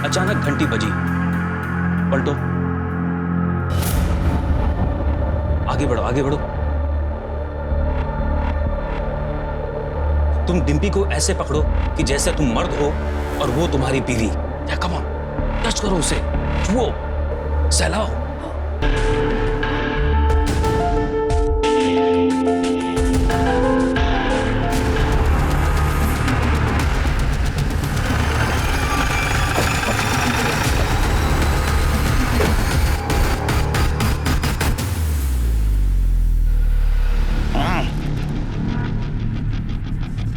अचानक घंटी बजी। पलटो, आगे बढ़ो, आगे बढ़ो। तुम डिम्पी को ऐसे पकड़ो कि जैसे तुम मर्द हो और वो तुम्हारी बीवी। या कम ऑन, टच करो उसे, छुओ, सहलाओ।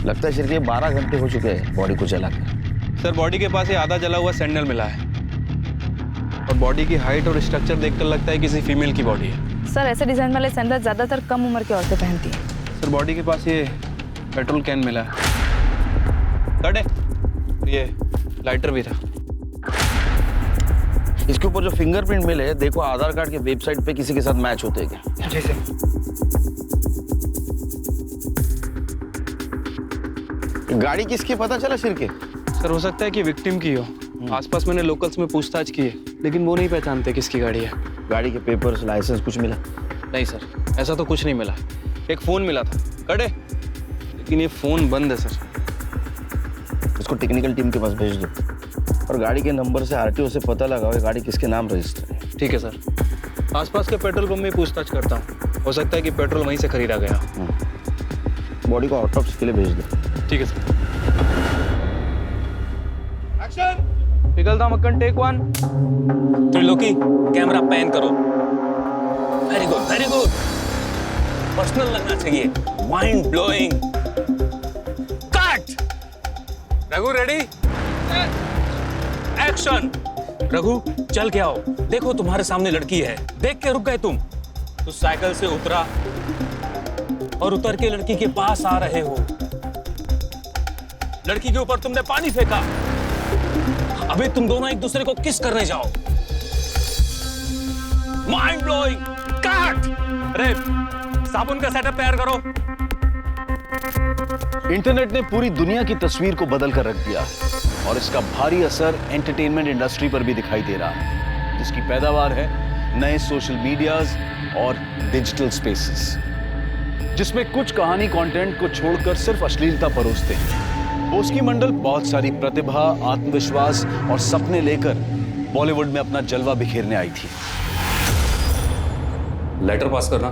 लगता है शिरके 12 घंटे हो चुके हैं बॉडी को जलाकर। सर बॉडी के पास ये आधा जला हुआ सैंडल मिला है और बॉडी की हाइट और स्ट्रक्चर देखकर लगता है किसी फीमेल की बॉडी है। सर ऐसे डिजाइन वाले सैंडल ज्यादातर कम उम्र की औरतें पहनती हैं। सर बॉडी के पास ये पेट्रोल कैन मिला है, कट है, ये लाइटर भी था। इसके ऊपर जो फिंगरप्रिंट मिले देखो आधार कार्ड के वेबसाइट पे किसी के साथ मैच होते हैं क्या? जी सर। गाड़ी किसकी पता चला शिरके? सर हो सकता है कि विक्टिम की हो। आसपास मैंने लोकल्स में पूछताछ की है लेकिन वो नहीं पहचानते किसकी गाड़ी है। गाड़ी के पेपर्स, लाइसेंस कुछ मिला? नहीं सर, ऐसा तो कुछ नहीं मिला। एक फोन मिला था, कटे, लेकिन ये फोन बंद है सर। इसको टेक्निकल टीम के पास भेज दो और गाड़ी के नंबर से आरटीओ से पता लगाओ ये गाड़ी किसके नाम रजिस्टर है। ठीक है सर। आसपास के पेट्रोल पंप में पूछताछ करता हूँ, हो सकता है कि पेट्रोल वहीं से खरीदा गया। बॉडी को ऑटोप्सी के लिए भेज दो। ठीक है सर। एक्शन! पिघलता मक्खन, टेक 1। त्रिलोकी, कैमरा पैन करो। Very good, very good. Personal लगना चाहिए, mind blowing. Cut. Raghu ready? Action. Raghu चल के आओ, देखो तुम्हारे सामने लड़की है। देख के रुक गए तुम तो साइकिल से उतरा और उतर के लड़की के पास आ रहे हो। लड़की के ऊपर तुमने पानी फेंका। अभी तुम दोनों एक दूसरे को किस करने जाओ। Mind blowing. कट। अरे साबुन का सेटअप तैयार करो। इंटरनेट ने पूरी दुनिया की तस्वीर को बदल कर रख दिया और इसका भारी असर एंटरटेनमेंट इंडस्ट्री पर भी दिखाई दे रहा है, जिसकी पैदावार है नए सोशल मीडियाज और डिजिटल स्पेसेस, जिसमें कुछ कहानी कंटेंट को छोड़कर सिर्फ अश्लीलता परोसते हैं। बोस्की मंडल बहुत सारी प्रतिभा, आत्मविश्वास और सपने लेकर बॉलीवुड में अपना जलवा बिखेरने आई थी। लेटर पास करना।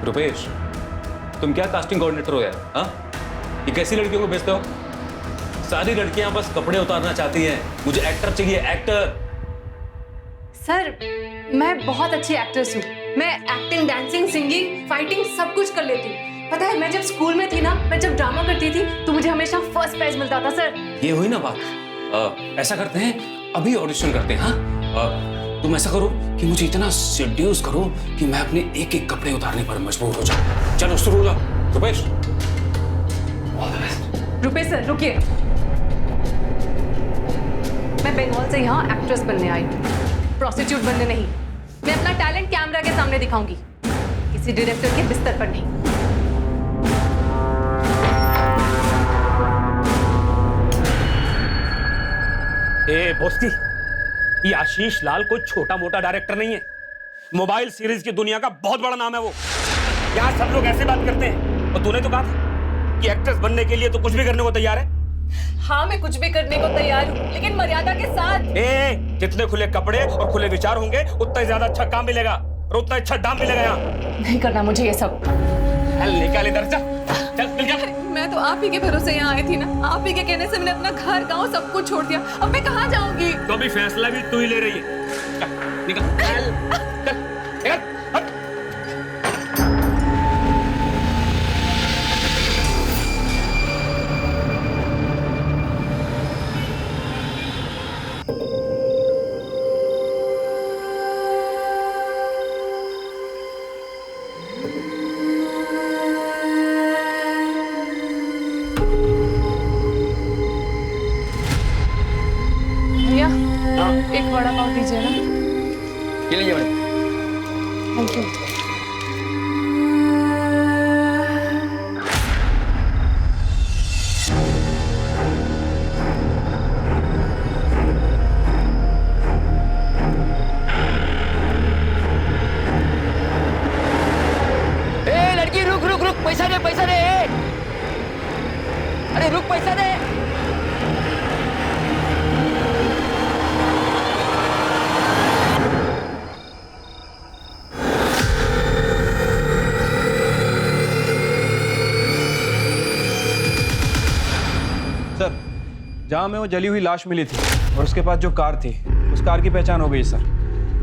रुपेश, तुम क्या कास्टिंग कोऑर्डिनेटर हो यार? हाँ, ये कैसी लड़कियों को भेजते हो? सारी लड़कियां बस कपड़े उतारना चाहती हैं। मुझे एक्टर चाहिए, एक्टर। सर मैं बहुत अच्छी एक्ट्रेस हूँ। मैं एक्टिंग, डांसिंग, सिंगिंग, फाइटिंग सब कुछ कर लेती हूँ। पता है मैं जब स्कूल में थी ना, मैं जब ड्रामा करती थी तो मुझे हमेशा फर्स्ट प्राइज मिलता था सर। ये हुई ना बात। ऐसा करते हैं, अभी ऑडिशन करते हैं। हाँ, तुम ऐसा करो कि मुझे इतना सेड्यूस करो कि मैं अपने एक एक कपड़े उतारने पर मजबूर हो जाऊं। चलो शुरू हो जाओ। रुपेश, रुपेश सर रुकिए, मैं बंगाल से यहाँ एक्ट्रेस बनने आई हूँ, प्रोस्टिट्यूट बनने नहीं। मैं अपना टैलेंट कैमरा के सामने दिखाऊंगी, किसी डायरेक्टर के बिस्तर पर नहीं। ए बोस्ती, ये आशीष लाल कोई छोटा मोटा डायरेक्टर नहीं है। मोबाइल सीरीज की दुनिया का बहुत बड़ा नाम है वो। यहाँ सब लोग ऐसे बात करते हैं। और तूने तो कहा था कि एक्ट्रेस बनने के लिए तो कुछ भी करने को तैयार है। हाँ मैं कुछ भी करने को तैयार हूँ, लेकिन मर्यादा के साथ। जितने खुले कपड़े और खुले विचार होंगे उतना ही ज्यादा अच्छा काम मिलेगा और उतना अच्छा दाम मिलेगा। यहाँ नहीं करना मुझे ये सब। निकाल इधर, चल निकल। मैं तो आप ही के भरोसे यहाँ आई थी ना, आप ही के कहने से मैंने अपना घर गांव सब कुछ छोड़ दिया। अब मैं कहाँ जाऊंगी? तो अभी फैसला भी तू ही ले रही है। चल निकल, चल निकल। एक वड़ा पाव दीजिए ना। ये लीजिए मैडम। Thank you. ए लड़की रुक रुक रुक, पैसा दे पैसा दे। अरे रुक, पैसा दे। सर, जहाँ में वो जली हुई लाश मिली थी और उसके पास जो कार थी, उस कार की पहचान हो गई सर।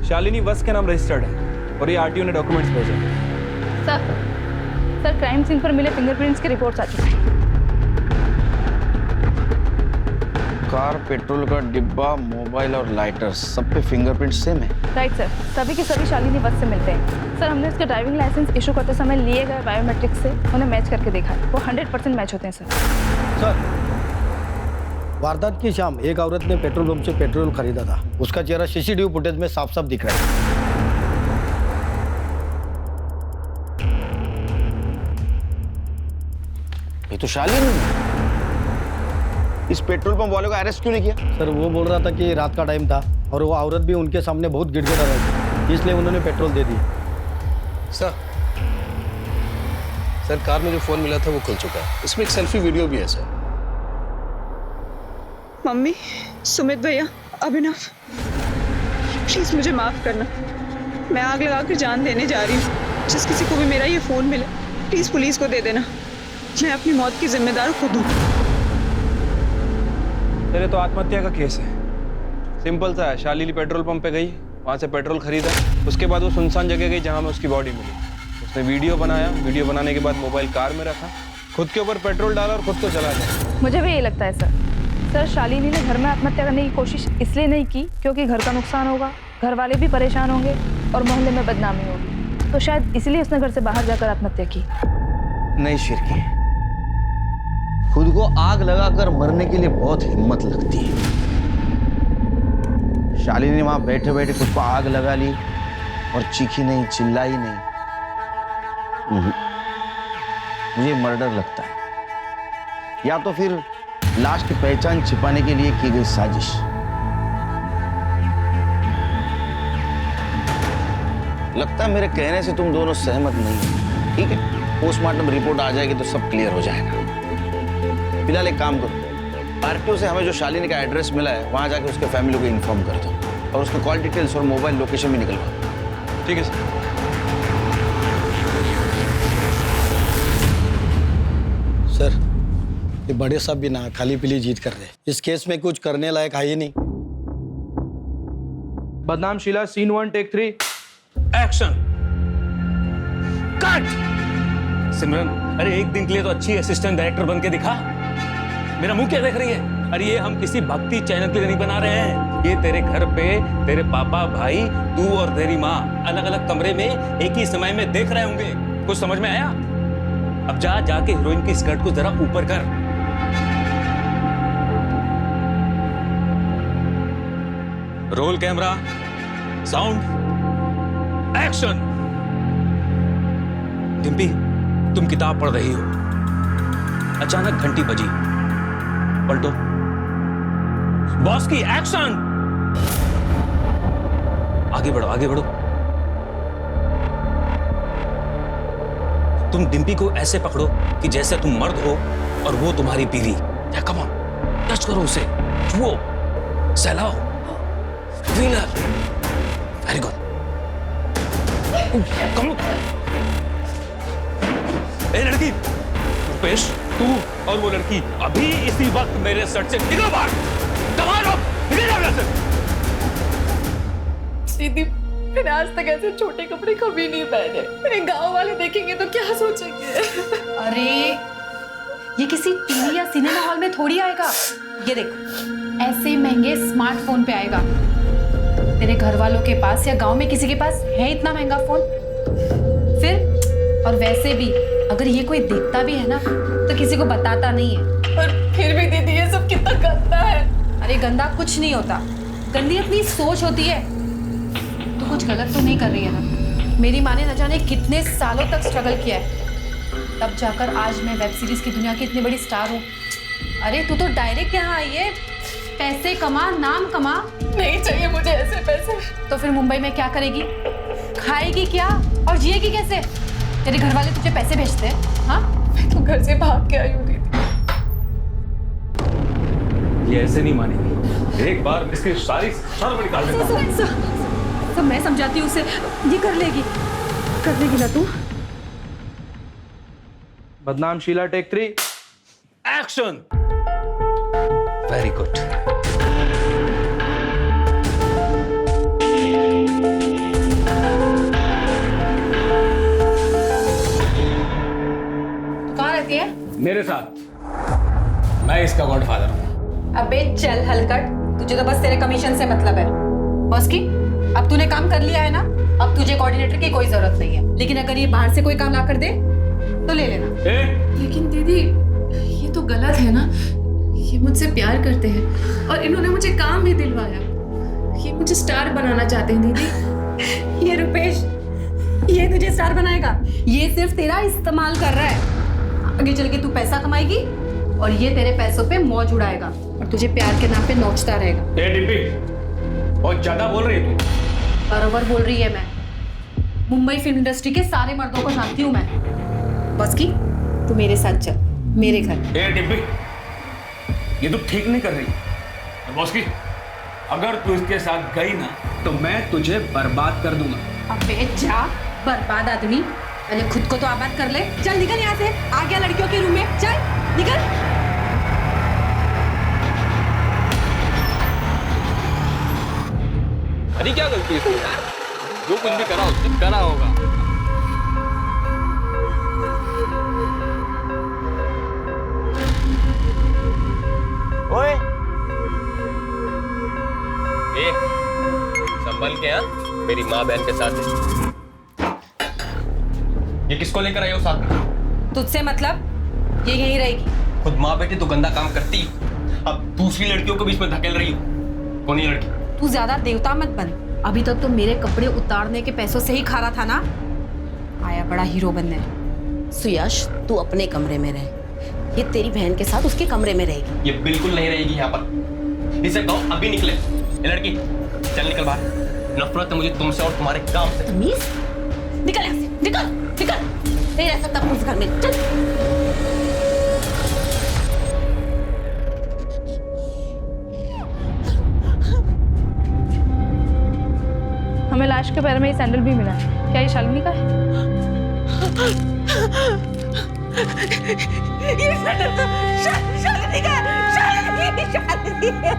शालिनी वस के नाम रजिस्टर्ड है और ये आरटीओ ने डॉक्यूमेंट्स भेजे। सर क्राइम सीन पर मिले फिंगरप्रिंट्स की रिपोर्ट्स आ चुकी हैं। कार, पेट्रोल का डिब्बा, मोबाइल और लाइटर, सब पे फिंगरप्रिंट सेम है। राइट सर, सभी के सभी शालिनी वस्त से मिलते हैं। सर हमने उसके ड्राइविंग लाइसेंस इशू करते समय लिए गए बायोमेट्रिक्स से उन्हें मैच करके देखा है, वो 100% मैच होते हैं सर। सर, वारदात की शाम एक औरत ने पेट्रोल पंप से पेट्रोल खरीदा था। उसका चेहरा सीसीटीवी फुटेज में साफ साफ दिख रहा है। ये तो शालिनी है। इस पेट्रोल पंप वाले को अरेस्ट क्यों नहीं किया? सर वो बोल रहा था कि रात का टाइम था और वो औरत भी उनके सामने बहुत गिड़गिड़ा रही थी, इसलिए उन्होंने पेट्रोल दे दी। सर कार में जो फोन मिला था वो खुल चुका है, इसमें एक सेल्फी वीडियो भी है सर। मम्मी, सुमित भैया, अभिनव, प्लीज मुझे माफ करना। मैं आग लगाकर जान देने जा रही हूँ। जिस किसी को भी मेरा ये फोन मिले, प्लीज पुलिस को दे देना। मैं अपनी मौत की जिम्मेदार खुद हूँ। तेरे तो आत्महत्या का केस है। सिंपल सा है, शालिनी पेट्रोल पंप पे गई, वहाँ से पेट्रोल खरीदा, उसके बाद वो सुनसान जगह गई जहाँ में उसकी बॉडी मिली। उसने वीडियो बनाया, वीडियो बनाने के बाद मोबाइल कार में रखा, खुद के ऊपर पेट्रोल डाला और खुद को चला गया। मुझे भी यही लगता है सर शालिनी ने घर में आत्महत्या करने की कोशिश इसलिए नहीं की क्योंकि घर का नुकसान होगा, घर वाले भी परेशान होंगे और मोहल्ले में बदनामी होगी, तो शायद इसलिए उसने घर से बाहर जाकर आत्महत्या की। नहीं शिरकी, खुद को आग लगाकर मरने के लिए बहुत हिम्मत लगती है। शालिनी ने वहां बैठे बैठे खुद को आग लगा ली और चीखी नहीं, चिल्लाई नहीं। मुझे मर्डर लगता है, या तो फिर लाश की पहचान छिपाने के लिए की गई साजिश। लगता है मेरे कहने से तुम दोनों सहमत नहीं हो। ठीक है, पोस्टमार्टम रिपोर्ट आ जाएगी तो सब क्लियर हो जाएगा। फिलहाल एक काम करो, आरटीओ से हमें जो शालिनी का एड्रेस मिला है वहां जाके उसके फैमिली को इन्फॉर्म कर दो और उसके कॉल डिटेल्स और मोबाइल लोकेशन भी निकलवाओ। ठीक है सर। सर, ये बड़े साहब भी ना खाली पीली जीत कर रहे हैं। इस केस में कुछ करने लायक है ही नहीं। बदनाम Sheela, scene 1 take 3 action cut. Simran, अरे एक दिन के लिए तो अच्छी असिस्टेंट डायरेक्टर बन के दिखा। मेरा मुंह क्या देख रही है? अरे ये हम किसी भक्ति चैनल के लिए नहीं बना रहे हैं। ये तेरे घर पे तेरे पापा, भाई, तू और तेरी माँ अलग अलग कमरे में एक ही समय में देख रहे होंगे। कुछ समझ में आया? अब जाके हीरोइन की स्कर्ट को जरा ऊपर कर। Roll camera, sound, action. Dimpy, तुम किताब पढ़ रही हो, अचानक घंटी बजी, पलटो। बॉस की एक्शन। आगे बढ़ो, आगे बढ़ो। तुम डिम्पी को ऐसे पकड़ो कि जैसे तुम मर्द हो और वो तुम्हारी बीवी। या कम ऑन, टच करो उसे, छुओ, सहलाओ, feel it. Very good. Come on. ए लड़की, रुपेश, तू और वो लड़की अभी इसी वक्त मेरे सर से निकलो बाहर। कमाल, निकल जाओ यहाँ से। दीदी, मैंने आज तक ऐसे छोटे कपड़े कभी नहीं पहने। मेरे गांव वाले देखेंगे तो क्या सोचेंगे? अरे ये किसी टीवी या सिनेमा हॉल में थोड़ी आएगा। ये देख, ऐसे महंगे स्मार्टफोन पे आएगा। तेरे घर वालों के पास या गांव में किसी के पास है इतना महंगा फोन? फिर और वैसे भी अगर ये कोई देखता भी है ना तो किसी को बताता नहीं है। और फिर भी दीदी ये सब कितना गंदा है। अरे गंदा कुछ नहीं होता, गंदी अपनी सोच होती है। तू कुछ गलत तो नहीं कर रही है ना? मेरी माँ ने न जाने कितने सालों तक स्ट्रगल किया है, तब जाकर आज मैं वेब सीरीज की दुनिया की इतनी बड़ी स्टार हूँ। अरे तू तो डायरेक्ट यहाँ आई है, पैसे कमा, नाम कमा। नहीं चाहिए मुझे ऐसे पैसे। तो फिर मुंबई में क्या करेगी? खाएगी क्या और जिएगी कैसे? तेरे घर वाले तुझे पैसे भेजते हैं? हाँ, मैं तो घर से भाग के आई हूँ दीदी। ये ऐसे नहीं मानेगी, एक बार इसकी सारी शर्म निकाल देता हूँ। सब मैं समझाती हूँ उसे, ये कर लेगी ना तू? बदनाम Sheela, take 3 action. Very good. कहाँ रहती है? मेरे साथ, मैं इसका गॉडफादर हूँ। अबे चल हलकट, तुझे तो बस तेरे कमीशन से मतलब है। बॉस की, अब तूने काम कर लिया है ना, अब तुझे कोऑर्डिनेटर की कोई जरूरत नहीं है। लेकिन अगर ये बाहर से कोई काम ला कर दे तो ले लेना। लेकिन दीदी ये तो गलत है ना, ये मुझसे प्यार करते हैं और इन्होंने मुझे काम भी दिलवाया। ये मुझे स्टार बनाना चाहते हैं दीदी। ये रुपेश, ये तुझे स्टार बनाएगा? ये सिर्फ तेरा इस्तेमाल कर रहा है। आगे चल के तू पैसा कमाएगी और ये तेरे पैसों पे मौज उड़ाएगा और तुझे प्यार के नाम पे नोचता रहेगा। ए डिम्पी, बहुत ज्यादा बोल रही है तू। बराबर बोल रही है मैं। मुंबई फिल्म इंडस्ट्री के सारे मर्दों को जानती हूँ मैं। बस की, तू मेरे साथ चल, मेरे घर। ए डिम्पी, ये तू ठीक नहीं कर रही। और बॉस की, अगर तू इसके साथ गई ना तो मैं तुझे बर्बाद कर दूंगा। अबे जा, बर्बाद आदमी, पहले खुद को तो आबाद कर ले। चल निकल यहाँ से, आ गया लड़कियों के रूम में, चल निकल। अरे क्या गलती है यार, जो कुछ भी करा उसने करा होगा। ओए, ए, संभल के, हाँ? मेरी माँ बहन के साथ है। ये किसको लेकर आई हो साथ में? तुझसे मतलब? ये यहीं रहेगी। खुद माँ बेटी तो गंदा काम करती, अब दूसरी लड़कियों को बीच में धकेल रही हो। कौन है लड़की? तू ज्यादा देवता मत बन। अभी तक तो मेरे कपड़े उतारने के पैसों से ही खा रहा था ना, आया बड़ा हीरो बनने। सुयश, तू अपने कमरे में रह, ये तेरी बहन के साथ उसके कमरे में रहेगी। ये बिल्कुल नहीं रहेगी यहाँ पर। इसे कहो अभी निकले। ये लड़की, चल निकल बाहर। नफरत है मुझे तुमसे और तुम्हारे काम से। तमीज, निकल यहाँ से, निकल, निकल। नहीं रह सकता अपने घर में, चल। हमें लाश के पैर में ये सैंडल भी मिला है। क्या ये शालिनी का है? ये सैंडल तो शालिनी का है, शालिनी है।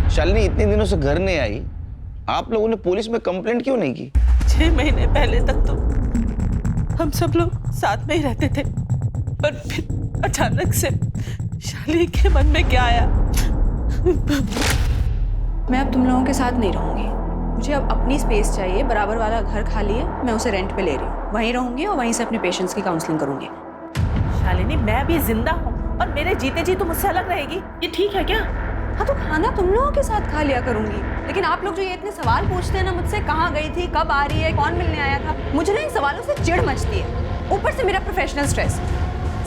शालिनी इतने दिनों से घर नहीं आई, आप लोगों ने पुलिस में कंप्लेंट क्यों नहीं की? 6 महीने पहले तक तो हम सब लोग साथ में ही रहते थे, पर फिर अचानक से शालिनी के मन में क्या आया? मैं अब तुम लोगों के साथ नहीं रहूंगी। मुझे अब अपनी स्पेस चाहिए। बराबर वाला घर खाली है, मैं उसे रेंट पे ले रही हूँ। वहीं रहूंगी और वहीं से अपने पेशेंट्स की काउंसलिंग करूंगी। शालिनी, मैं भी जिंदा हूँ और मेरे जीते जी तुम मुझसे अलग रहेगी, ये ठीक है क्या? हाँ तो खाना तुम लोगों के साथ खा लिया करूंगी, लेकिन आप लोग जो ये इतने सवाल पूछते हैं ना मुझसे, कहाँ गई थी, कब आ रही है, कौन मिलने आया था, मुझे ना इन सवालों से चिढ़ मचती है। ऊपर से मेरा प्रोफेशनल स्ट्रेस।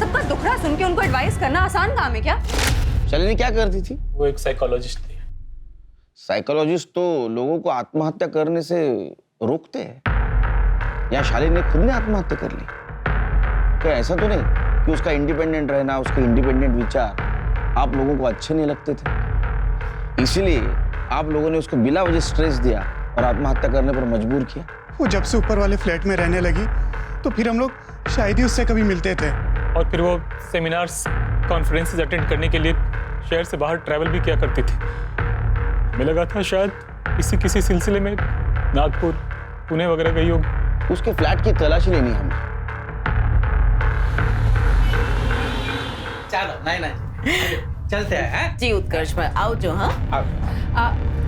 सबका दुखड़ा सुन के उनको एडवाइस करना आसान काम है क्या? शालिनी क्या करती थी? वो एक साइकोलॉजिस्ट थी। साइकोलॉजिस्ट तो लोगों को आत्महत्या करने से रोकते हैं। या शालिनी ने खुद ने आत्महत्या कर ली? क्या ऐसा तो नहीं कि उसका इंडिपेंडेंट रहना, उसके इंडिपेंडेंट विचार आप लोगों को अच्छे नहीं लगते थे, इसीलिए आप लोगों ने उसको बिला वजह स्ट्रेस दिया और आत्महत्या करने पर मजबूर किया? वो जब से ऊपर वाले फ्लैट में रहने लगी तो फिर हम लोग शायद ही उससे कभी मिलते थे। और फिर वो सेमिनार्स, कॉन्फ्रेंसेस अटेंड करने के लिए शहर से बाहर ट्रैवल भी किया करती थी। हमें लगा था शायद किसी सिलसिले में नागपुर, पुणे वगैरह गई होगी। उसके फ्लैट की तलाशी लेनी है हमें। चलो, नहीं चलते हैं। जी उत्कर्ष भाई, आओ जो। हाँ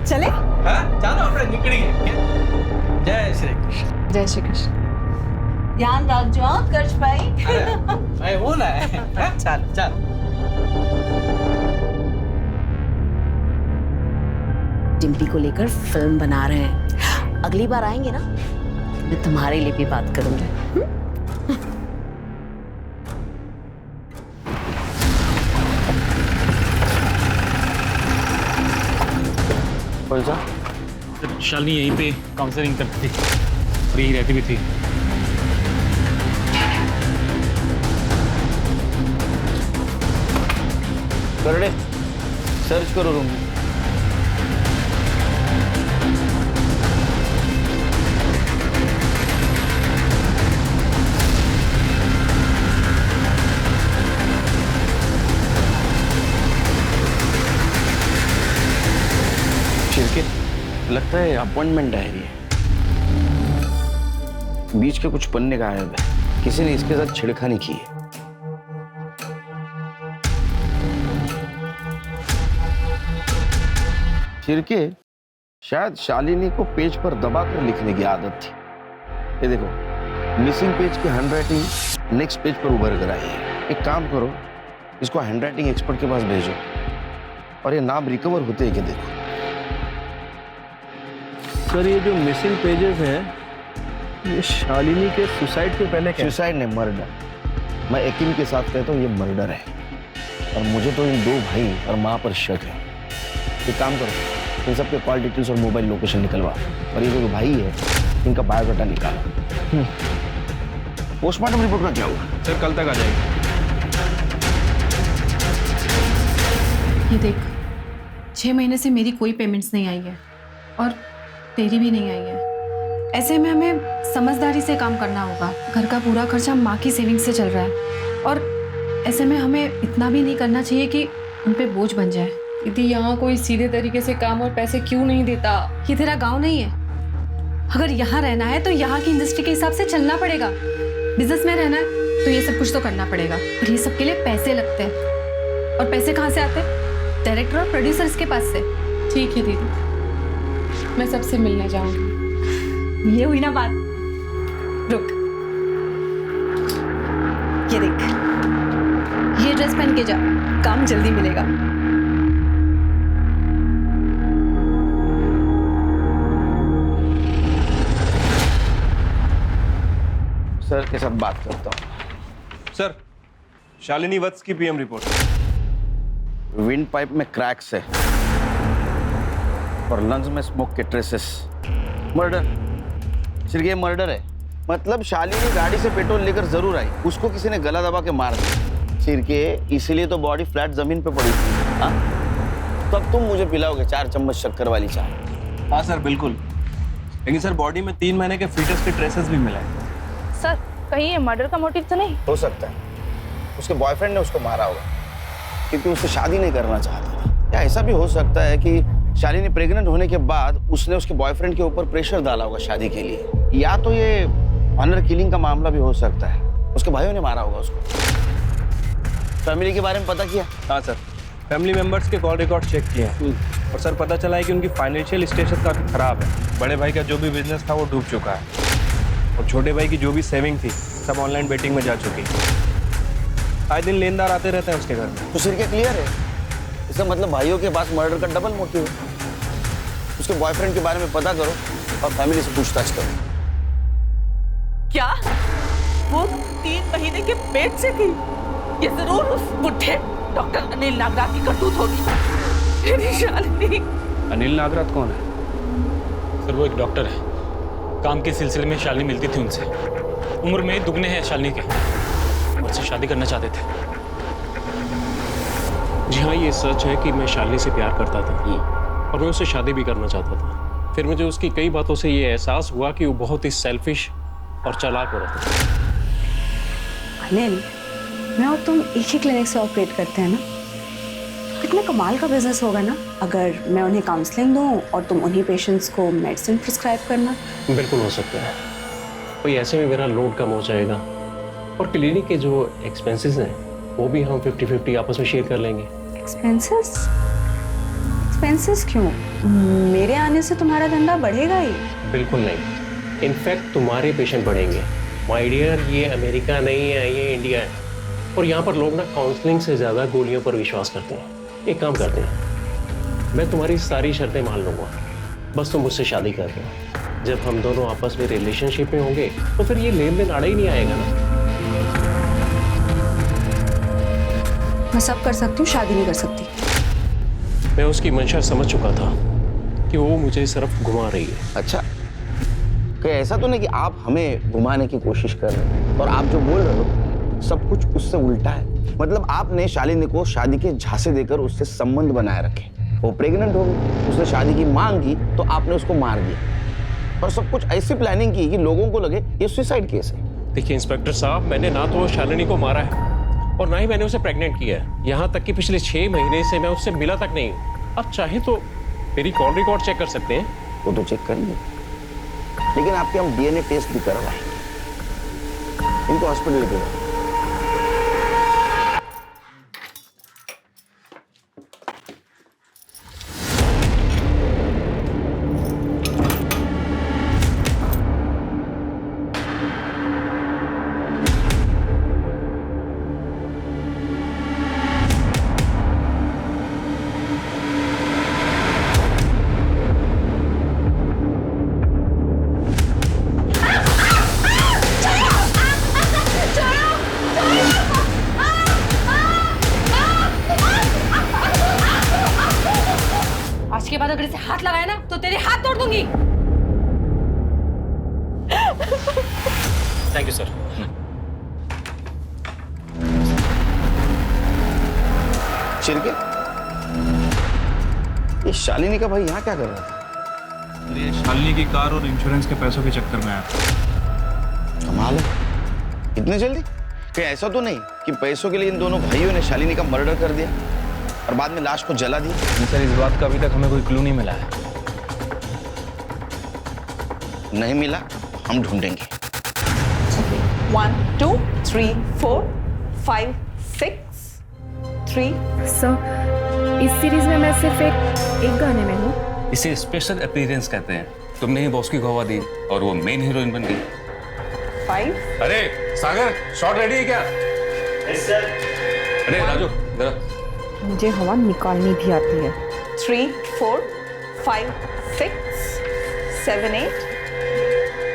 चले? हाँ, चलो अपने निकली है। जय श्री कृष्ण। जय श्री कृष्ण। ध्यान रखो उत्कर्ष भाई। अरे वो ना है। चल चल। डिम्पी को लेकर फिल्म बना रहे हैं। अगली बार आएंगे ना, मैं तुम्हारे लिए भी बात करूंगी। कौन सा? शालिनी यहीं पे काउंसलिंग करती थी और यही रहती भी थी। करड़े सर्च करो रूम। शिरके लगता है अपॉइंटमेंट डायरी है। बीच के कुछ पन्ने गायब है, किसी ने इसके साथ छिड़खानी की है। शिरके, शायद शालिनी को पेज पर दबाकर लिखने की आदत थी। ये देखो, मिसिंग पेज की हैंडराइटिंग नेक्स्ट पेज पर उभर कर आई है। एक काम करो, इसको हैंडराइटिंग एक्सपर्ट के पास भेजो और ये नाम रिकवर होते हैं कि देखो। सर, ये जो मिसिंग पेजेस हैं, ये शालिनी के सुसाइड के पहले क्या? सुसाइड नहीं, मर्डर। मैं यकीन के साथ कहता हूँ ये मर्डर है, और मुझे तो इन दो भाई और माँ पर शक है। एक काम करो, इन सबके कॉल डिटेल्स और मोबाइल लोकेशन निकलवा, और ये जो भाई है इनका बायोडाटा निकालो। पोस्टमार्टम रिपोर्ट का क्या हुआ? सर, कल तक आ जाएगी। ये देख, 6 महीने से मेरी कोई पेमेंट्स नहीं आई है और तेरी भी नहीं आई है। ऐसे में हमें समझदारी से काम करना होगा। घर का पूरा खर्चा माँ की सेविंग्स से चल रहा है, और ऐसे में हमें इतना भी नहीं करना चाहिए कि उन पे बोझ बन जाए। दीदी, यहाँ कोई सीधे तरीके से काम और पैसे क्यों नहीं देता? ये तेरा गांव नहीं है। अगर यहाँ रहना है तो यहाँ की इंडस्ट्री के हिसाब से चलना पड़ेगा। बिजनेस में रहना है तो ये सब कुछ तो करना पड़ेगा, और ये सब के लिए पैसे लगते हैं। और पैसे कहाँ से आते हैं? डायरेक्टर और प्रोड्यूसर्स के पास से। ठीक है दीदी, मैं सबसे मिलने जाऊंगी। ये हुई ना बात। रुक, ये देख, ये ड्रेस पहन के जा, काम जल्दी मिलेगा। सर के साथ बात करता हूँ। सर, शालिनी वत्स की पीएम रिपोर्ट। विंड पाइप में क्रैक्स है और लंग्स में स्मोक के ट्रेसेस। मर्डर, सिर्फ ये मर्डर है। मतलब शालिनी गाड़ी से पेट्रोल लेकर जरूर आई, उसको किसी ने गला दबा के मार दिया। सिरके, इसीलिए तो बॉडी फ्लैट जमीन पे पड़ी थी। हाँ, तब तुम मुझे पिलाओगे 4 चम्मच शक्कर वाली चाय? हाँ सर, बिल्कुल। लेकिन सर, बॉडी में 3 महीने के फीटस के ट्रेसेस भी मिले हैं। सर, कहीं ये मर्डर का मोटिव तो नहीं? हो सकता है उसके बॉयफ्रेंड ने उसको मारा होगा क्योंकि उससे शादी नहीं करना चाहता था। या ऐसा भी हो सकता है कि शालिनी प्रेग्नेंट होने के बाद उसने उसके बॉयफ्रेंड के ऊपर प्रेशर डाला होगा शादी के लिए। या तो ये ऑनर किलिंग का मामला भी हो सकता है, उसके भाइयों ने मारा होगा उसको। फैमिली के बारे में पता किया? हाँ सर, फैमिली मेंबर्स के कॉल रिकॉर्ड चेक किए हैं और सर पता चला है कि उनकी फाइनेंशियल स्टेटस काफी खराब है। बड़े भाई का जो भी बिजनेस था वो डूब चुका है, और छोटे भाई की जो भी सेविंग थी सब ऑनलाइन बेटिंग में जा चुकी है। आए दिन लेनदार आते रहते हैं उसके घर में। तो सिरके क्लियर है, इसका मतलब भाइयों के पास मर्डर का डबल मोटिव है। उसके बॉयफ्रेंड के बारे में पता करो और फैमिली से पूछताछ करो। क्या वो 3 महीने के पेट से थी? ये जरूर उस बुढ़े डॉक्टर अनिल नागराज की करतूत होगी। मेरी शालिनी। अनिल नागराज कौन है? सर, वो एक डॉक्टर है। काम के सिलसिले में शालिनी मिलती थी उनसे। उम्र में दुगने हैं शालिनी के, मुझसे शादी करना चाहते थे। जी हाँ, ये सच है कि मैं शालिनी से प्यार करता था और मैं उससे शादी भी करना चाहता था। फिर मुझे उसकी कई बातों से ये एहसास हुआ कि वो बहुत ही सेल्फिश और चालाक औरत है। अनिल, मैं और तुम एक ही क्लिनिक से ऑपरेट करते हैं ना? कितना कमाल का बिजनेस होगा ना अगर मैं उन्हें काउंसलिंग दूं और तुम उन्हीं पेशेंट्स को मेडिसिन प्रिस्क्राइब करना। बिल्कुल हो सकता है, कोई ऐसे में मेरा लोड कम हो जाएगा और क्लिनिक के जो एक्सपेंसेस हैं वो भी हम 50-50 आपस में शेयर कर लेंगे। एक्सपेंसेस? एक्सपेंसेस क्यों? मेरे आने से तुम्हारा धंधा बढ़ेगा ही। बिल्कुल नहीं, इनफैक्ट तुम्हारे पेशेंट बढ़ेंगे। माय डियर, ये अमेरिका नहीं है, ये इंडिया है, और यहाँ पर लोग ना काउंसलिंग से ज़्यादा गोलियों पर विश्वास करते हैं। एक काम करते हैं, मैं तुम्हारी सारी शर्तें मान लूंगा, बस तुम मुझसे शादी कर दो। जब हम दोनों आपस में रिलेशनशिप में होंगे तो फिर ये लेन देन आड़ा ही नहीं आएगा ना। मैं सब कर सकती हूँ, शादी नहीं कर सकती। मैं उसकी मंशा समझ चुका था कि वो मुझे सिर्फ घुमा रही है। अच्छा, कहीं ऐसा तो नहीं कि आप हमें घुमाने की कोशिश कर रहे हैं और आप जो बोल रहे हो सब कुछ उससे उल्टा है। मतलब आपने शालिनी को शादी के झांसे देकर उससे संबंध बनाए रखे, वो प्रेग्नेंट हो गई, उसने शादी की मांग की तो आपने उसको मार दिया और सब कुछ ऐसी प्लानिंग की कि लोगों को लगे ये सुसाइड केस है। देखिए इंस्पेक्टर साहब, मैंने ना तो शालिनी को मारा है और ना ही मैंने उसे प्रेग्नेंट किया है। यहाँ तक कि पिछले 6 महीने से मैं उससे मिला तक नहीं हूँ। अब चाहे तो मेरी कॉल रिकॉर्ड चेक कर सकते हैं। वो तो चेक करेंगे, लेकिन आपके हम डीएनए टेस्ट भी करवाएंगे। इनको हॉस्पिटल लेके जाओ। आज के बाद अगर इसे हाथ लगाया ना तो तेरे हाथ तोड़ दूंगी। Thank you sir. चिरके, ये शालिनी का भाई यहाँ क्या कर रहा था? ये शालिनी की कार और इंश्योरेंस के पैसों के चक्कर में आया। कमाल है, इतने जल्दी? कहीं ऐसा तो नहीं कि पैसों के लिए इन दोनों भाइयों ने शालिनी का मर्डर कर दिया और बाद में लाश को जला दिया? सर, इस बात का अभी तक हमें कोई क्लू नहीं मिला है। नहीं मिला, हम ढूंढेंगे। 1 2 3 4 5 6 3। सर, इस सीरीज में मैं सिर्फ एक गाने में हूँ। इसे स्पेशल अपीयरेंस कहते हैं। तुमने ही बॉस की गवाह दी और वो मेन हीरोइन बन गई। 5। अरे सागर, शॉट रेडी है क्या? Yes sir. अरे राजू, जरा मुझे हवा निकालनी भी आती है। 3 4 5 6 7 8।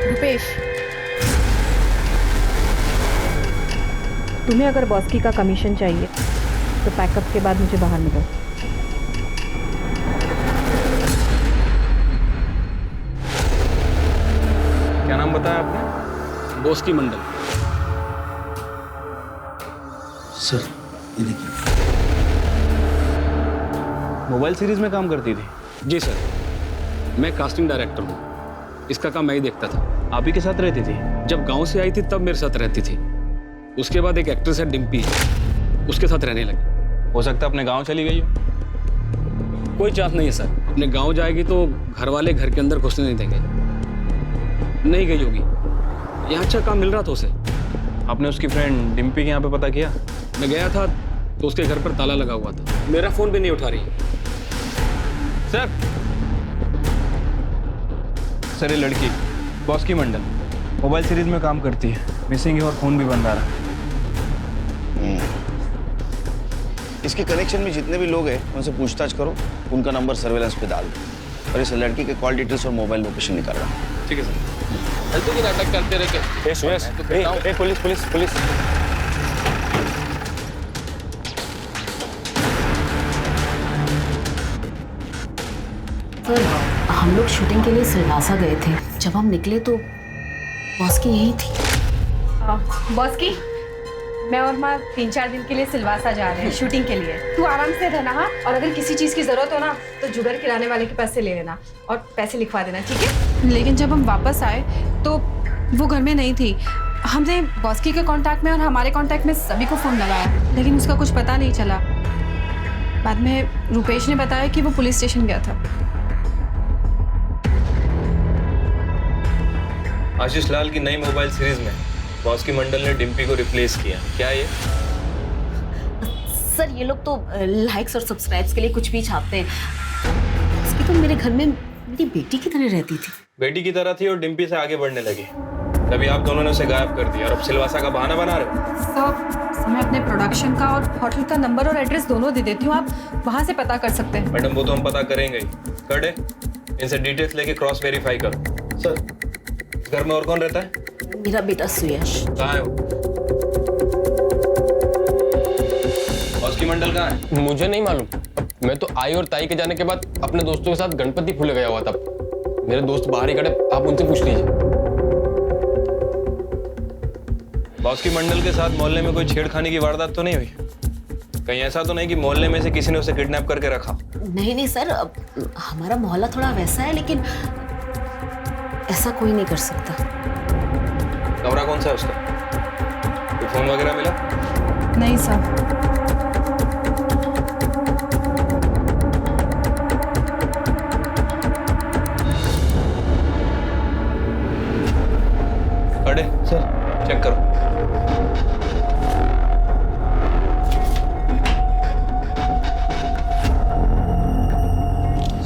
रुपेश, तुम्हें अगर बॉस्की का कमीशन चाहिए तो पैकअप के बाद मुझे बाहर मिलो। क्या नाम बताया आपने? बॉस्की मंडल। सर, ये देखिए। मोबाइल सीरीज में काम करती थी? जी सर, मैं कास्टिंग डायरेक्टर हूँ। इसका काम मैं ही देखता था। आप ही के साथ रहती थी? जब गांव से आई थी तब मेरे साथ रहती थी। उसके बाद एक एक्ट्रेस है डिम्पी, उसके साथ रहने लगी। हो सकता है अपने गांव चली गई हो। कोई चांस नहीं है सर। अपने गांव जाएगी तो घर वाले घर के अंदर घुसने नहीं देंगे। नहीं गई होगी, यहाँ अच्छा काम मिल रहा था उसे। आपने उसकी फ्रेंड डिम्पी के यहाँ पे पता किया? मैं गया था तो उसके घर पर ताला लगा हुआ था। मेरा फोन भी नहीं उठा रही। सर, ये लड़की बॉस्की मंडल मोबाइल सीरीज में काम करती है, मिसिंग है और फोन भी बंद आ रहा है। इसके कनेक्शन में जितने भी लोग हैं उनसे पूछताछ करो, उनका नंबर सर्वेलेंस पे डाल दो और इस लड़की के कॉल डिटेल्स और मोबाइल लोकेशन निकाल रहा हूँ। ठीक है सर। फालतू की नाटक करते रह के। Police police police. सर, हम लोग शूटिंग के लिए सिलवासा गए थे। जब हम निकले तो बॉस की यही थी। बॉस की, मैं और माँ 3-4 दिन के लिए सिलवासा जा रहे हैं शूटिंग के लिए। तू आराम से रहना। हाँ, और अगर किसी चीज की जरूरत हो ना तो जुगर किराने वाले के पैसे ले लेना और पैसे लिखवा देना, ठीक है? लेकिन जब हम वापस आए तो वो घर में नहीं थी। हमने बॉस्की के कांटेक्ट में और हमारे कांटेक्ट में सभी को फ़ोन लगाया, लेकिन उसका कुछ पता नहीं चला। बाद में रुपेश ने बताया कि वो पुलिस स्टेशन गया था। आशीष लाल की नई मोबाइल सीरीज में बॉस्की मंडल ने डिम्पी को रिप्लेस किया। क्या ये? सर, ये लोग तो लाइक्स और सब्सक्राइब्स के लिए कुछ भी छापते हैं। उसकी तो मेरे घर में मेरी बेटी की तरह रहती थी। बेटी की तरह थी और डिम्पी से आगे बढ़ने लगी। तभी आप दोनों ने उसे गायब कर दिया और अब सिलवासा का बहाना बना रहे हो। सब मैं अपने प्रोडक्शन का और होटल का नंबर और एड्रेस दोनों दे देती हूँ, आप वहाँ से पता कर सकते हैं। मैडम वो तो हम पता करेंगे ही। कर इनसे डिटेल्स लेके क्रॉस वेरीफाई करो। सर घर में और कौन रहता है? मेरा बेटा सुयश। कहाँ है वो? बॉस्की मंडल कहाँ है? मुझे नहीं मालूम। मैं तो आई और ताई के जाने के बाद अपने दोस्तों के साथ गणपति फूले गया हुआ था। मेरे दोस्त बाहर ही खड़े, आप उनसे पूछ लीजिए। बॉस्की मंडल के साथ मोहल्ले में कोई छेड़खानी की वारदात तो नहीं हुई? कहीं ऐसा तो नहीं कि मोहल्ले में से किसी ने उसे किडनैप करके रखा? नहीं सर, हमारा मोहल्ला थोड़ा वैसा है, लेकिन ऐसा कोई नहीं कर सकता। कमरा कौन सा है उसका? कोई फोन वगैरह मिला? नहीं सर। अरे सर चेक करो।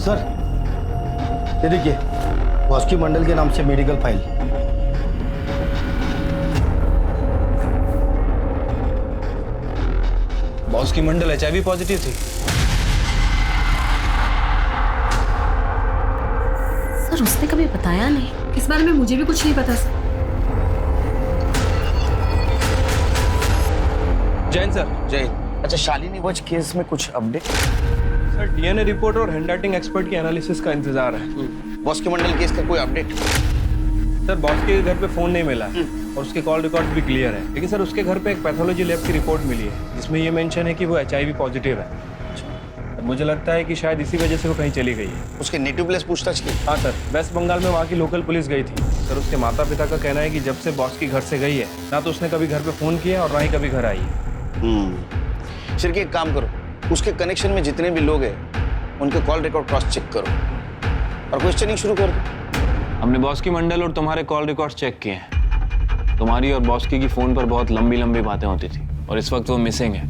सर ये देखिए, बॉस्की मंडल के नाम से मेडिकल फाइल। बॉस्की मंडल HIV पॉजिटिव थी। सर उसने कभी बताया नहीं। इस बारे में मुझे भी कुछ नहीं पता सर। जैन सर। जय। अच्छा शालिनी वज केस में कुछ अपडेट? सर DNA रिपोर्ट और हैंडराइटिंग एक्सपर्ट की एनालिसिस का इंतजार है। बॉस्की मंडल केस का कोई अपडेट? सर बॉस्की के घर पे फोन नहीं मिला है और उसके कॉल रिकॉर्ड भी क्लियर है, लेकिन सर उसके घर पे एक पैथोलॉजी लैब की रिपोर्ट मिली है जिसमें ये मेंशन है कि वो HIV पॉजिटिव है। मुझे लगता है कि शायद इसी वजह से वो कहीं चली गई है। उसके नेटिव प्लेस पूछताछ की? हाँ सर, वेस्ट बंगाल में वहाँ की लोकल पुलिस गई थी। सर उसके माता पिता का कहना है कि जब से बॉस्की घर से गई है ना तो उसने कभी घर पे फोन किया और ना ही कभी घर आई है। शिरके एक काम करो, उसके कनेक्शन में जितने भी लोग हैं उनके कॉल रिकॉर्ड क्रॉस चेक करो और क्वेश्चनिंग शुरू कर दो। हमने बॉस्की मंडल और तुम्हारे कॉल रिकॉर्ड चेक किए हैं। तुम्हारी और बॉस्की की फोन पर बहुत लंबी लंबी बातें होती थी और इस वक्त वो मिसिंग है।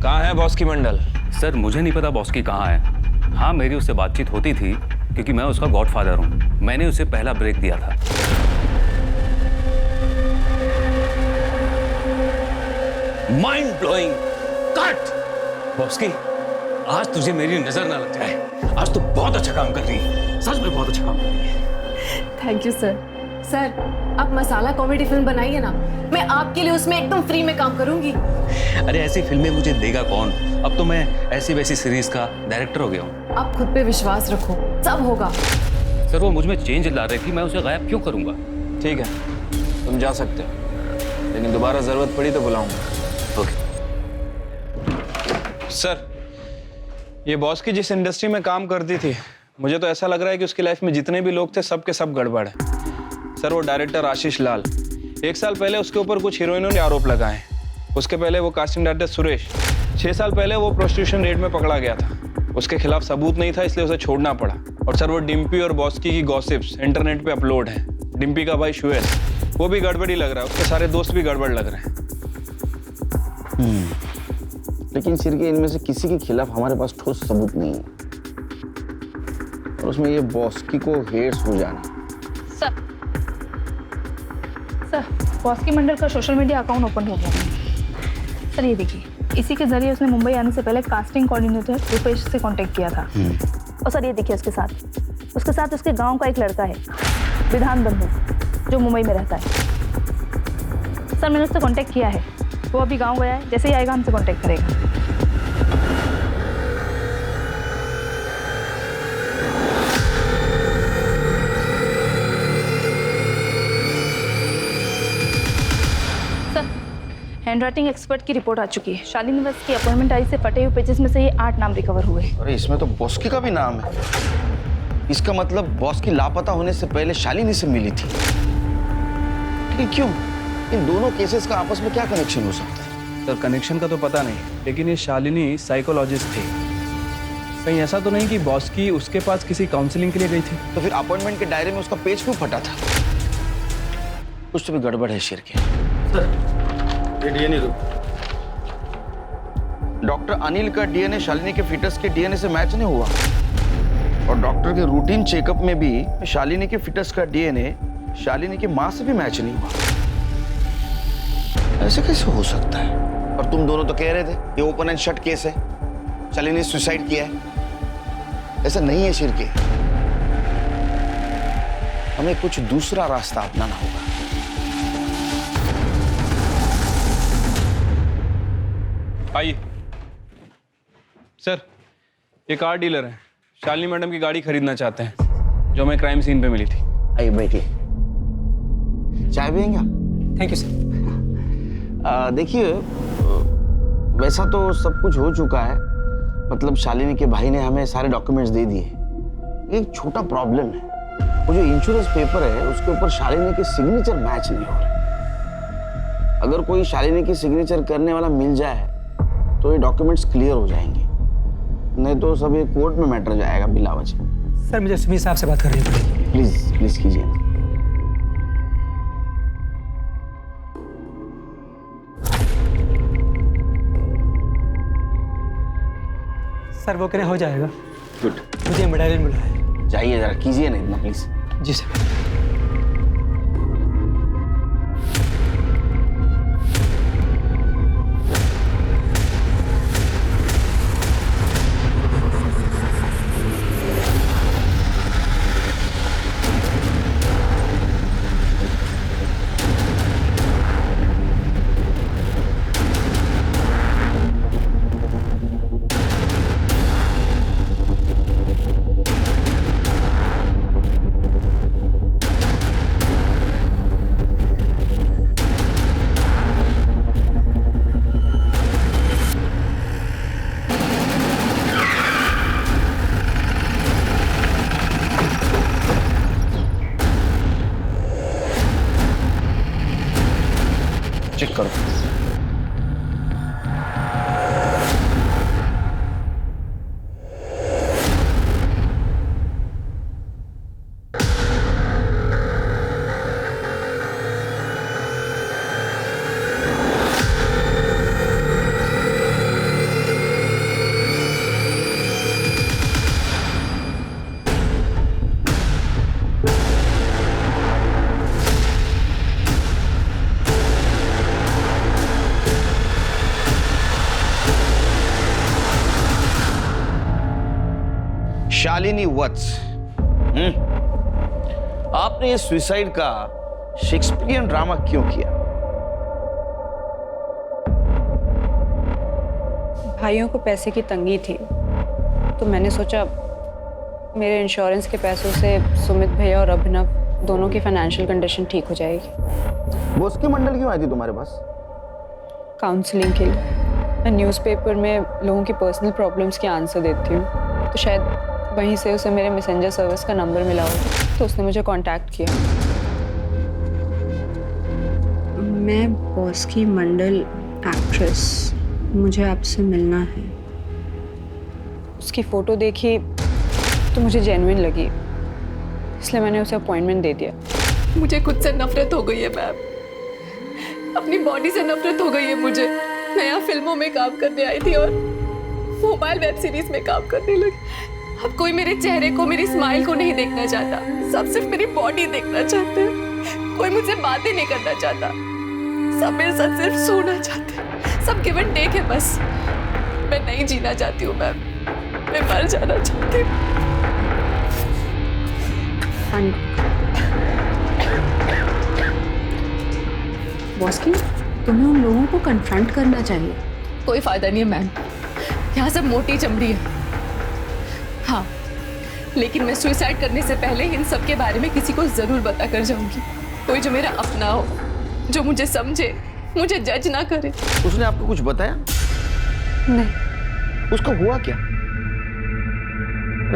कहाँ है बॉस्की मंडल? सर मुझे नहीं पता बॉस्की कहाँ है। हाँ मेरी उससे बातचीत होती थी क्योंकि मैं उसका गॉडफादर हूँ। मैंने उसे पहला ब्रेक दिया था। Mind blowing cut. बॉस्की आज तुझे मेरी नजर ना लग जाए। आज तो बहुत अच्छा काम कर रही है, सच में बहुत अच्छा काम कर रही है। Thank you sir. सर आप मसाला कॉमेडी फिल्म बनाइए ना, मैं आपके लिए उसमें एकदम फ्री में काम करूंगी। अरे ऐसी फिल्में मुझे देगा कौन? अब तो मैं ऐसी वैसी सीरीज का डायरेक्टर हो गया हूँ। आप खुद पे विश्वास रखो, सब होगा। सर वो मुझ में चेंज ला रही थी, मैं उसे गायब क्यों करूंगा? ठीक है तुम जा सकते हो, लेकिन दोबारा जरूरत पड़ी तो बुलाऊंगा। ओके। सर ये बॉस्की जिस इंडस्ट्री में काम करती थी, मुझे तो ऐसा लग रहा है कि उसकी लाइफ में जितने भी लोग थे सबके सब गड़बड़ है। सर वो डायरेक्टर आशीष लाल, 1 साल पहले उसके ऊपर कुछ हीरोइनों ने आरोप लगाए। उसके पहले वो कास्टिंग डायरेक्टर सुरेश, 6 साल पहले वो प्रोस्टिट्यूशन रेड में पकड़ा गया था। उसके खिलाफ सबूत नहीं था इसलिए उसे छोड़ना पड़ा। और सर वो डिम्पी और बॉस्की की गॉसिप्स इंटरनेट पे अपलोड हैं। डिम्पी का भाई शुएस, वो भी गड़बड़ी लग रहा है, उसके सारे दोस्त भी गड़बड़ लग रहे हैं। लेकिन सिरके इनमें से किसी के खिलाफ हमारे पास ठोस सबूत नहीं है और उसमें ये बॉस्की को हेट्स हो जाना। सर बॉस्की मंडल का सोशल मीडिया अकाउंट ओपन हो गया। सर ये देखिए, इसी के जरिए उसने मुंबई आने से पहले कास्टिंग कोऑर्डिनेटर रुपेश से कांटेक्ट किया था। और सर ये देखिए, उसके साथ उसके गांव का एक लड़का है विधान बंधु, जो मुंबई में रहता है। सर मैंने उससे कांटेक्ट किया है, वो अभी गांव गया है, जैसे ही आएगा हमसे कांटेक्ट करेगा। हैंडराइटिंग एक्सपर्ट की रिपोर्ट आ चुकी है। शालिनी वज की अपॉइंटमेंट आई से फटे हुए पेजेस में से ये 8 नाम रिकवर हुए। अरे इसमें तो बॉस्की का भी नाम है। इसका मतलब बॉस्की लापता होने से पहले शालिनी से मिली थी। लेकिन क्यों? इन दोनों केसेस का आपस में क्या कनेक्शन हो सकता है? सर कनेक्शन का तो पता नहीं, लेकिन ये शालिनी साइकोलॉजिस्ट थी। कहीं ऐसा तो नहीं कि बॉस्की उसके पास किसी काउंसलिंग के लिए गई थी? तो फिर अपॉइंटमेंट के डायरी में उसका पेज क्यों फटा था? कुछ तो भी गड़बड़ है शिरके। सर ये डीएनए दो। डॉक्टर अनिल का डीएनए शालिनी के फीटस के डीएनए से मैच नहीं हुआ और डॉक्टर के रूटीन चेकअप में भी शालिनी के फीटस का डीएनए शालिनी की माँ से भी मैच नहीं हुआ। ऐसे कैसे हो सकता है? और तुम दोनों तो कह रहे थे ये ओपन एंड शट केस है, शालिनी ने सुसाइड किया है। ऐसा नहीं है शिर्के, हमें कुछ दूसरा रास्ता अपनाना होगा। आइए सर, ये कार डीलर है, शालिनी मैडम की गाड़ी खरीदना चाहते हैं जो हमें क्राइम सीन पे मिली थी। आइए बैठिए, चाय पियेंगे आप? Thank you sir. देखिए, वैसा तो सब कुछ हो चुका है, मतलब शालिनी के भाई ने हमें सारे डॉक्यूमेंट्स दे दिए। एक छोटा प्रॉब्लम है, वो जो इंश्योरेंस पेपर है उसके ऊपर शालिनी के सिग्नेचर मैच नहीं हो रहे। अगर कोई शालिनी की सिग्नेचर करने वाला मिल जाए तो ये डॉक्यूमेंट्स क्लियर हो जाएंगे, नहीं तो सब ये कोर्ट में मैटर जाएगा बिला वजह। सर मुझे सुमित साहब से बात करनी पड़ेगी। प्लीज प्लीज कीजिए। सर वो कहने हो जाएगा। गुड। मुझे मेडालियन मिला है। जाइए जरा कीजिए ना इतना प्लीज। Ji sir. चेक करो। शालिनी वत्स, आपने ये सुसाइड का शेक्सपियरियन ड्रामा क्यों किया? भाइयों को पैसे की तंगी थी तो मैंने सोचा मेरे इंश्योरेंस के पैसों से सुमित भैया और अभिनव दोनों की फाइनेंशियल कंडीशन ठीक हो जाएगी। बॉस की मंडल क्यों आई थी तुम्हारे पास? काउंसलिंग के लिए। मैं न्यूज़पेपर में लोगों की पर्सनल प्रॉब्लम्स के आंसर देती हूँ, तो शायद वहीं से उसे मेरे मैसेंजर सर्विस का नंबर मिला होगा, तो उसने मुझे कांटेक्ट किया। मैं बॉस की मंडल एक्ट्रेस, मुझे आपसे मिलना है। उसकी फ़ोटो देखी तो मुझे जेन्युइन लगी, इसलिए मैंने उसे अपॉइंटमेंट दे दिया। मुझे खुद से नफरत हो गई है मैम, अपनी बॉडी से नफरत हो गई है मुझे। मैं यहाँ फिल्मों में काम करने आई थी और मोबाइल वेब सीरीज में काम करने लगी। अब कोई मेरे चेहरे को, मेरी स्माइल को नहीं देखना चाहता, सब सिर्फ मेरी बॉडी देखना चाहते हैं। कोई मुझसे बातें नहीं करना चाहता, सब मेरे साथ सिर्फ सोना चाहते हैं। सब गिव एंड टेक है बस। मैं नहीं जीना चाहती हूँ मैम, मैं मर जाना चाहती हूँ। बॉस की, तुम्हें उन लोगों को कन्फ्रंट करना चाहिए। कोई फायदा नहीं है मैम, यहाँ सब मोटी चमड़ी है। हाँ, लेकिन मैं सुसाइड करने से पहले इन सब के बारे में किसी को जरूर बता कर जाऊंगी। कोई जो मेरा अपना हो, जो मुझे समझे, मुझे जज ना करे। उसने आपको कुछ बताया? नहीं। उसका हुआ क्या?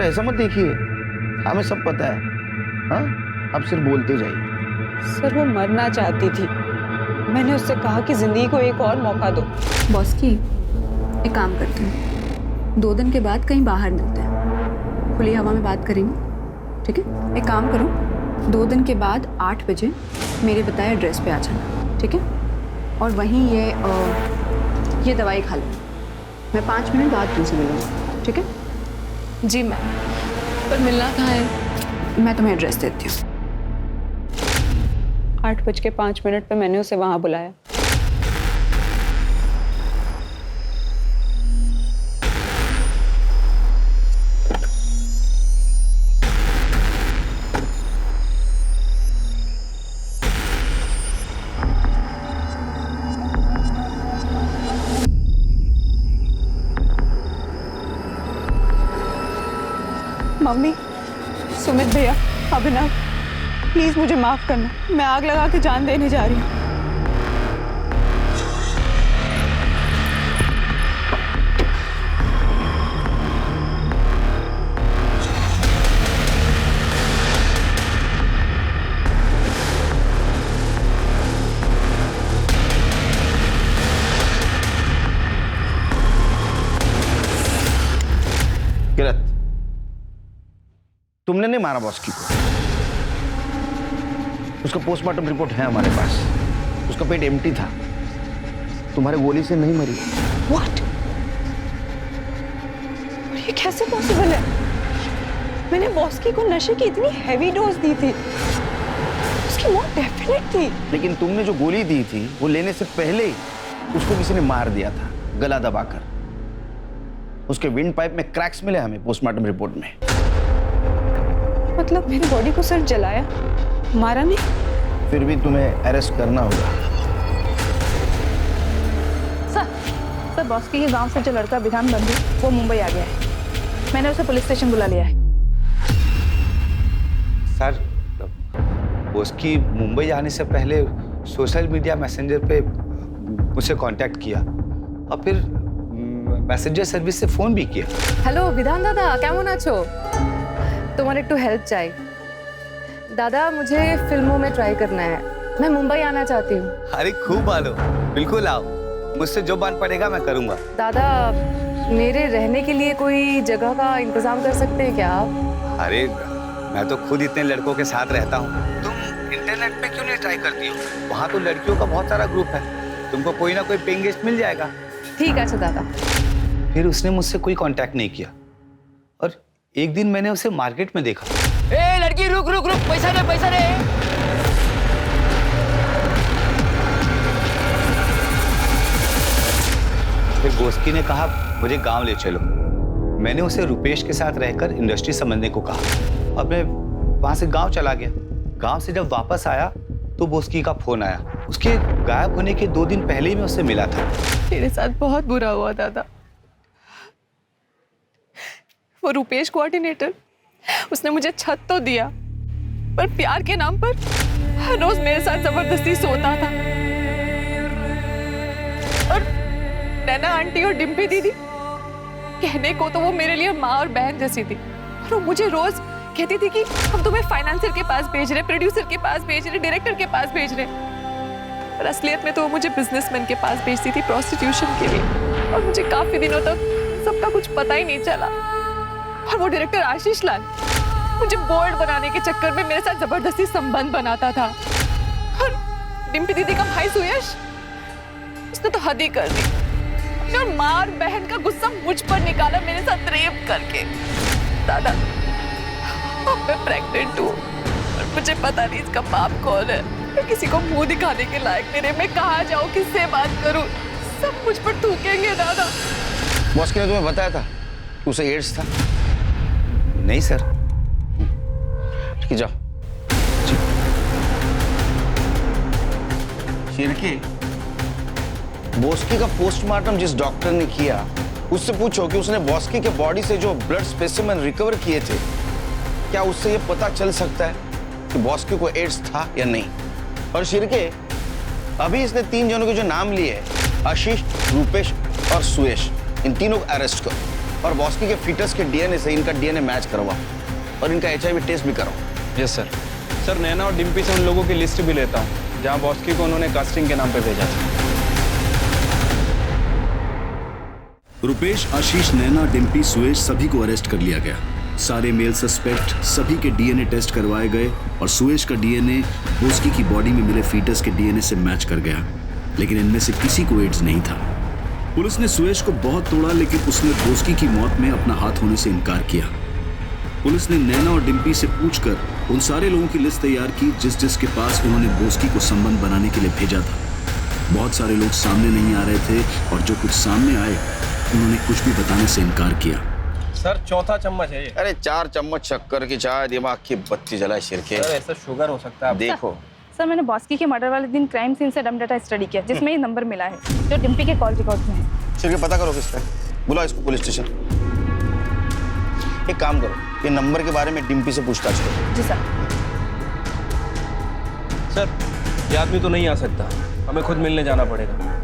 ऐसा मत देखिए, हमें सब पता है। हाँ, आप सिर्फ बोलते जाइए। सर वो मरना चाहती थी, मैंने उससे कहा कि जिंदगी को एक और मौका दो। बॉस की, एक काम करते हैं, 2 दिन के बाद कहीं बाहर मिलते हैं, खुली हवा में बात करेंगे, ठीक है? एक काम करो, 2 दिन के बाद 8 बजे मेरे बताए एड्रेस पे आ जाना, ठीक है? और वहीं ये दवाई खा लो, मैं 5 मिनट बाद तुमसे मिलूंगा, ठीक है? जी मैम, पर मिलना कहाँ है? मैं तुम्हें एड्रेस देती हूँ। 8:05 पे मैंने उसे वहां बुलाया। मम्मी, सुमित भैया, अभिनव, प्लीज मुझे माफ करना। मैं आग लगा के जान देने जा रही हूँ। किरत, तुमने नहीं मारा बॉस्की को। उसका पोस्टमार्टम रिपोर्ट है हमारे पास। उसका पेट एम्प्टी था, तुम्हारे गोली से नहीं मरी। What? ये कैसे पॉसिबल है? मैंने बॉस्की को नशे की इतनी हैवी डोज दी थी, उसकी मौत डेफिनेट थी। लेकिन तुमने जो गोली दी थी वो लेने से पहले ही उसको किसी ने मार दिया था, गला दबाकर। उसके विंड पाइप में क्रैक्स मिले हमें पोस्टमार्टम रिपोर्ट में। मतलब मेरी बॉडी को सिर्फ जलाया, मारा नहीं? फिर भी तुम्हें अरेस्ट करना होगा। सर बॉस्की के गांव से जो लड़का विधान बंधु, वो मुंबई आ गया है। मैंने उसे पुलिस स्टेशन बुला लिया है। सर, बॉस्की मुंबई जाने से पहले सोशल मीडिया मैसेंजर पे मुझसे कांटेक्ट किया और फिर मैसेंजर सर्विस से फोन भी किया। হ্যালো বিধান দাদা, কেমন আছো? তোমার একটু হেল্প চাই दादा। मुझे फिल्मों में ट्राई करना है, मैं मुंबई आना चाहती हूँ। अरे खूब आलो, बिल्कुल आओ, मुझसे जो बन पड़ेगा मैं करूँगा। दादा, मेरे रहने के लिए कोई जगह का इंतजाम कर सकते हैं क्या आप? अरे मैं तो खुद इतने लड़कों के साथ रहता हूँ, तुम इंटरनेट पे क्यों नहीं ट्राई करती हो? वहाँ तो लड़कियों का बहुत सारा ग्रुप है, तुमको कोई ना कोई पेइंग गेस्ट मिल जाएगा। ठीक है दादा। फिर उसने मुझसे कोई कांटेक्ट नहीं किया और एक दिन मैंने उसे मार्केट में देखा। ए लड़की, रुक रुक रुक, पैसा दे, पैसा दे। फिर बॉस्की ने कहा मुझे गांव ले चलो। मैंने उसे रुपेश के साथ रहकर इंडस्ट्री समझने को कहा और मैं वहां से गांव चला गया। गांव से जब वापस आया तो बॉस्की का फोन आया। उसके गायब होने के 2 दिन पहले ही मैं उससे मिला था। मेरे साथ बहुत बुरा हुआ दादा। वो रुपेश कोऑर्डिनेटर, उसने मुझे छत तो दिया, पर प्यार के नाम पर हर रोज मेरे साथ जबरदस्ती सोता था। और नैना आंटी और डिम्पी दीदी, कहने को तो वो मेरे लिए माँ और बहन जैसी थी, और वो मुझे रोज कहती थी कि हम तुम्हें फाइनेंसर के पास भेज रहे, प्रोड्यूसर के पास भेज रहे, डायरेक्टर के पास भेज रहे। पर असलियत में तो वो मुझे बिजनेसमैन के पास भेजती थी प्रोस्टिट्यूशन के लिए। और मुझे काफी दिनों तक सबका कुछ पता ही नहीं चला। और वो डायरेक्टर आशीष लाल मुझे बोर्ड बनाने के चक्कर में मेरे साथ जबरदस्ती संबंध बनाता था। और डिम्पी दीदी का भाई सुयश, उसने तो हद ही कर दी। और माँ और बहन का गुस्सा मुझ पर निकाला मेरे साथ रेप करके। दादा, मैं प्रेग्नेंट हूँ और मुझे पता नहीं इसका बाप कौन है। मैं किसी को मुंह दिखाने के लायक मेरे, मैं कहाँ जाऊँ, किससे बात करूँ? सब मुझ पर थूकेंगे दादा। बॉस्की ने तुम्हें बताया था कि उसे एड्स था? नहीं सर। ठीक है, जाओ। शिरकी, बॉस्की का पोस्टमार्टम जिस डॉक्टर ने किया उससे पूछो कि उसने बॉस्की के बॉडी से जो ब्लड स्पेसिमेन रिकवर किए थे, क्या उससे ये पता चल सकता है कि बॉस्की को एड्स था या नहीं? और शिरके, अभी इसने 3 जनों के जो नाम लिए, आशीष, रूपेश और सुयश, इन तीनों को अरेस्ट करो और बॉस्की के फीटस के डीएनए से इनका डीएनए मैच करवाओ और इनका HIV टेस्ट भी कराओ। Yes sir. सर, नैना और डिम्पी से उन लोगों की लिस्ट भी लेता हूँ जहाँ बॉस्की को उन्होंने कास्टिंग के नाम पे भेजा था। रुपेश, आशीष, नैना, डिम्पी, सुयश सभी को अरेस्ट कर लिया गया। सारे मेल सस्पेक्ट सभी के डीएनए टेस्ट करवाए गए और सुयश का डीएनए बॉस्की की बॉडी में मिले फीटस के डीएनए से मैच कर गया, लेकिन इनमें से किसी को एड्स नहीं था। पुलिस ने सुयश को बहुत तोड़ा, लेकिन उसने बॉस्की की मौत में अपना हाथ होने से इनकार किया। पुलिस ने नैना और डिम्पी से पूछकर उन सारे लोगों की लिस्ट तैयार की जिसके पास उन्होंने बोस्की को संबंध बनाने के लिए भेजा था। बहुत सारे लोग सामने नहीं आ रहे थे और जो कुछ सामने आए उन्होंने कुछ भी बताने से इनकार किया। सर चौथा चम्मच है ये। अरे 4 चम्मच शक्कर की चाय, दिमाग की बत्ती जलाए शिरके। सर ऐसा शुगर हो सकता है। देखो सर, मैंने बॉस्की के मर्डर वाले दिन क्राइम सीन से डम डाटा स्टडी किया जिसमें ये नंबर मिला है जो डिम्पी के कॉल रिकॉर्ड में है। शिरके पता करो किसका है, बुलाओ इसको पुलिस स्टेशन। एक काम करो, ये नंबर के बारे में डिम्पी से पूछताछ करो। जी सर। सर ये आदमी तो नहीं आ सकता, हमें खुद मिलने जाना पड़ेगा।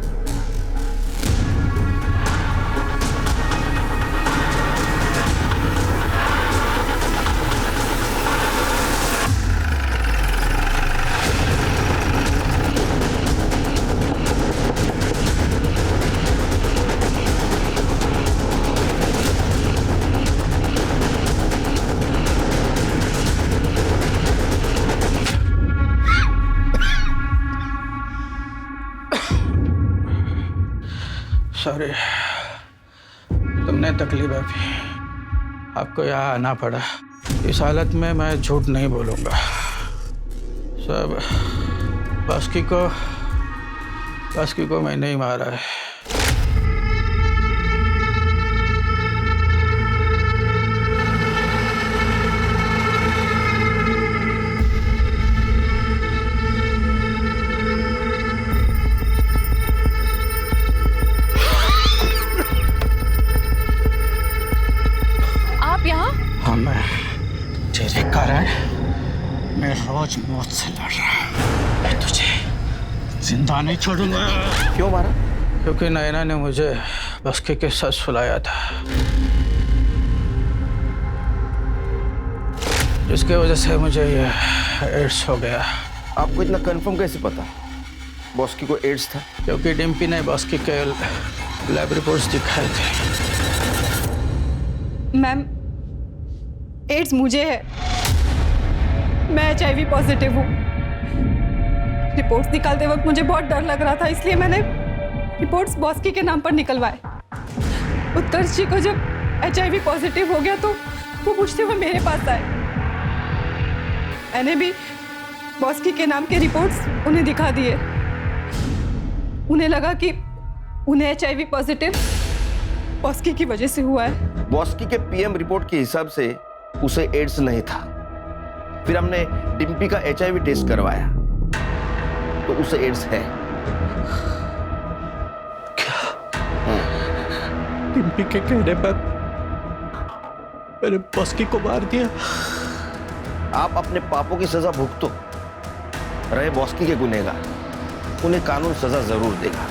सॉरी, तुमने तकलीफ है, आपको यहाँ आना पड़ा। इस हालत में मैं झूठ नहीं बोलूँगा। सब बास्की को मैंने ही मारा है। हाँ, मैं तेरे कारण मैं रोज मौत से लड़ रहा हूँ। मैं तुझे जिंदा नहीं छोड़ूंगा। क्यों मारा? क्योंकि नैना ने मुझे बस्की के साथ सुलाया था, जिसके वजह से मुझे ये एड्स हो गया। आपको इतना कंफर्म कैसे पता बॉस्की को एड्स था? क्योंकि डिम्पी ने बॉस्की के लैब रिपोर्ट्स दिखाए थे। मैम, एड्स मुझे है, मैं HIV पॉजिटिव हूँ। रिपोर्ट्स निकालते वक्त मुझे बहुत डर लग रहा था, इसलिए मैंने रिपोर्ट्स बॉस्की के नाम पर निकलवाए। उत्कर्ष जी को जब HIV पॉजिटिव हो गया तो वो पूछते हुए मेरे पास आए। मैंने भी बॉस्की के नाम के रिपोर्ट्स उन्हें दिखा दिए। उन्हें लगा कि उन्हें HIV पॉजिटिव बॉस्की की वजह से हुआ है। बॉस्की के PM रिपोर्ट के हिसाब से उसे एड्स नहीं था। फिर हमने डिम्पी का HIV टेस्ट करवाया तो उसे एड्स है। क्या? डिम्पी के कहने पर मैंने बॉस्की को मार दिया? आप अपने पापों की सजा भुगतो। रहे बॉस्की के गुनहगार, उन्हें कानून सजा जरूर देगा।